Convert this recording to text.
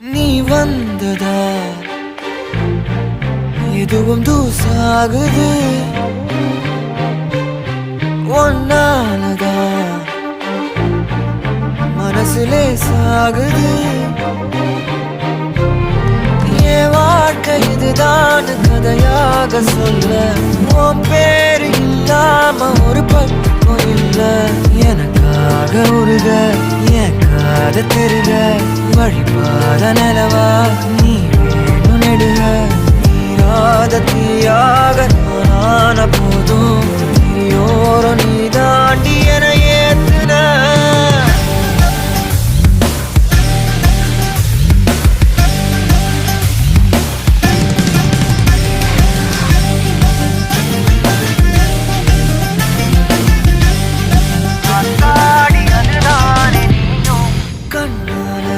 நீ வந்ததா எதுவும் தூசாகுது ஒன்னாலதா மனசுலே சாகுது என் வாழ்க்கை இதுதான் கதையாக சொல்ல உன் பேரு இல்லாம ஒரு பக்கம் இல்ல எனக்காக உருக என் காத திருக வழிபாத நிலவா நீ வேணும் நெடுக நீராத தீயாக நானான போதும் நீயோரம் நீ தாண்டி என